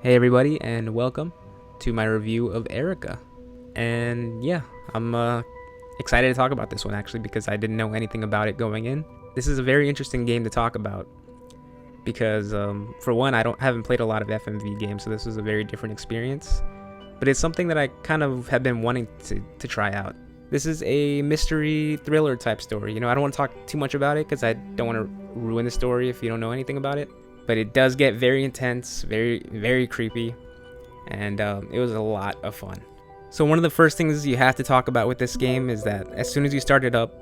Hey everybody, and welcome to my review of Erica. And yeah, I'm excited to talk about this one actually because I didn't know anything about it going in. This is a very interesting game to talk about because for one, haven't played a lot of FMV games, so this was a very different experience. But it's something that I kind of have been wanting to try out. This is a mystery thriller type story. I don't want to talk too much about it because I don't want to ruin the story if you don't know anything about it. But it does get very intense, very, very creepy, and it was a lot of fun. So one of the first things you have to talk about with this game is that as soon as you start it up,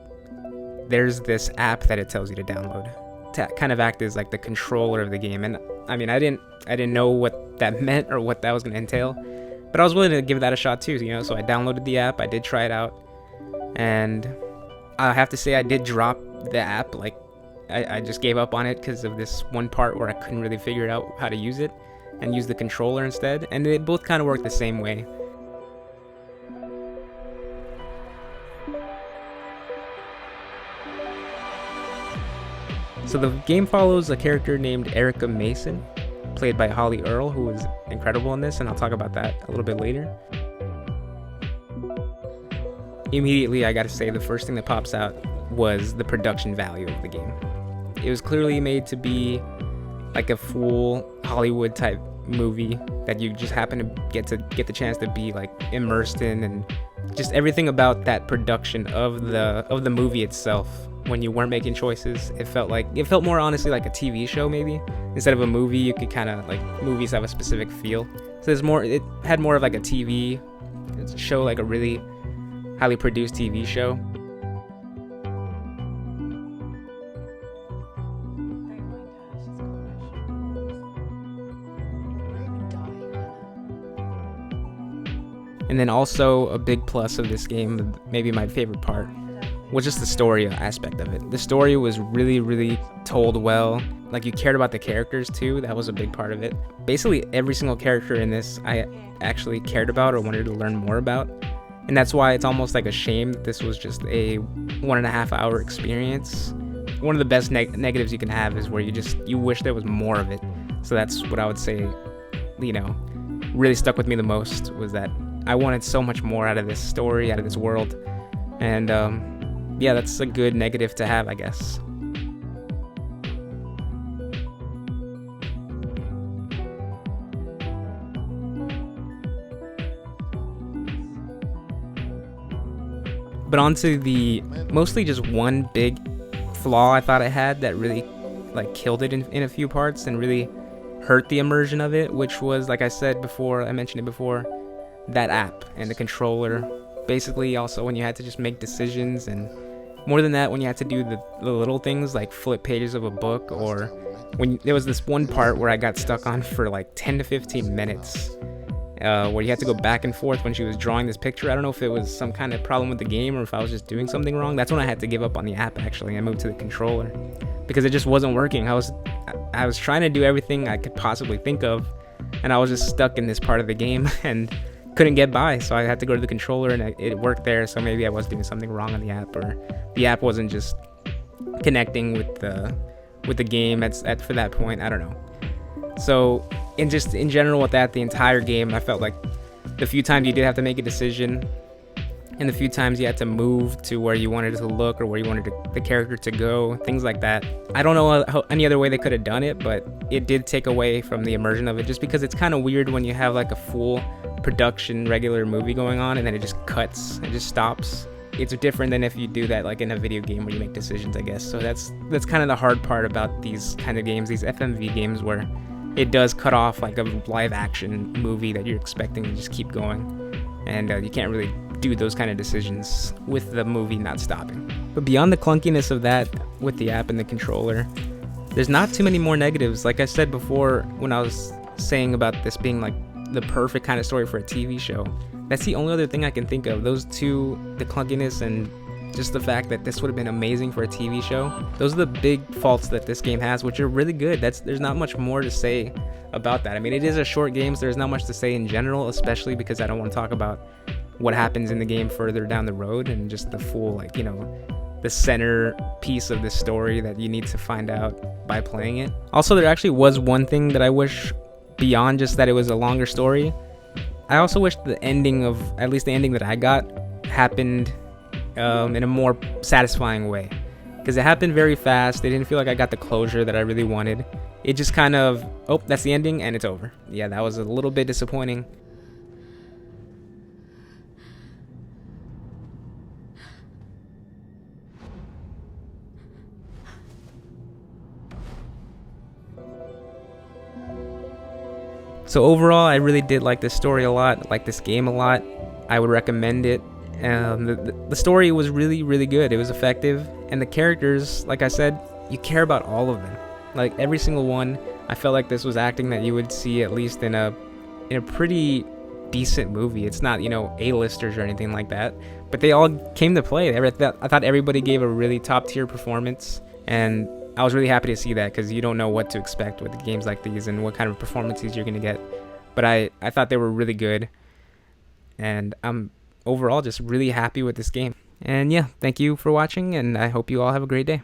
there's this app that it tells you to download to kind of act as like the controller of the game. And I mean, I didn't know what that meant or what that was going to entail, but I was willing to give that a shot too. So I downloaded the app, I did try it out, and I have to say I did drop the app. Like I just gave up on it because of this one part where I couldn't really figure out how to use it and use the controller instead, and they both kind of work the same way. So the game follows a character named Erica Mason, played by Holly Earl, who was incredible in this, and I'll talk about that a little bit later. Immediately, I gotta say, the first thing that pops out was the production value of the game. It was clearly made to be like a full Hollywood type movie that you just happen to get the chance to be like immersed in, and just everything about that production of the movie itself. When you weren't making choices, it felt more honestly like a TV show maybe. Instead of a movie, you could kind of like, movies have a specific feel. So it had more of like a TV show, like a really highly produced TV show. And then also a big plus of this game, maybe my favorite part, was just the story aspect of it. The story was really, really told well. Like, you cared about the characters too. That was a big part of it. Basically every single character in this I actually cared about or wanted to learn more about. And that's why it's almost like a shame that this was just a 1.5 hour experience. One of the best negatives you can have is where you wish there was more of it. So that's what I would say, really stuck with me the most, was that I wanted so much more out of this story, out of this world. And yeah, that's a good negative to have, I guess. But onto the mostly just one big flaw I thought I had that really like killed it in a few parts and really hurt the immersion of it, which was, like I said before, I mentioned it before, that app and the controller. Basically also when you had to just make decisions, and more than that, when you had to do the little things like flip pages of a book, or when there was this one part where I got stuck on for like 10 to 15 minutes where you had to go back and forth when she was drawing this picture. I don't know if it was some kind of problem with the game or if I was just doing something wrong. That's when I had to give up on the app actually. I moved to the controller because it just wasn't working. I was trying to do everything I could possibly think of, and I was just stuck in this part of the game and couldn't get by, so I had to go to the controller, and it worked there. So maybe I was doing something wrong on the app, or the app wasn't just connecting with the game for that point. I don't know. So in general with that, the entire game, I felt like the few times you did have to make a decision and the few times you had to move to where you wanted it to look or where you wanted the character to go, things like that, I don't know how any other way they could have done it, but it did take away from the immersion of it, just because it's kind of weird when you have like a full production regular movie going on and then it just cuts, it just stops. It's different than if you do that like in a video game where you make decisions, I guess. So that's kind of the hard part about these kind of games, these FMV games, where it does cut off like a live action movie that you're expecting to just keep going, and you can't really do those kind of decisions with the movie not stopping. But beyond the clunkiness of that with the app and the controller, there's not too many more negatives. Like I said before when I was saying about this being like the perfect kind of story for a TV show, that's the only other thing I can think of. Those two, the clunkiness and just the fact that this would have been amazing for a TV show, those are the big faults that this game has, which are really good. There's not much more to say about that. I mean, it is a short game, so there's not much to say in general, especially because I don't want to talk about what happens in the game further down the road and just the full, the center piece of the story that you need to find out by playing it. Also, there actually was one thing that I wish beyond just that it was a longer story, I also wish the ending of, at least the ending that I got, happened in a more satisfying way. Because it happened very fast. It didn't feel like I got the closure that I really wanted. It just kind of, oh, that's the ending and it's over. Yeah, that was a little bit disappointing. So overall, I really did like this story a lot, like this game a lot. I would recommend it. The story was really, really good. It was effective. And the characters, like I said, you care about all of them. Like every single one, I felt like this was acting that you would see at least in a pretty decent movie. It's not, A-listers or anything like that. But they all came to play. I thought everybody gave a really top-tier performance. And I was really happy to see that, because you don't know what to expect with games like these and what kind of performances you're going to get. But I thought they were really good. And I'm overall just really happy with this game. And yeah, thank you for watching, and I hope you all have a great day.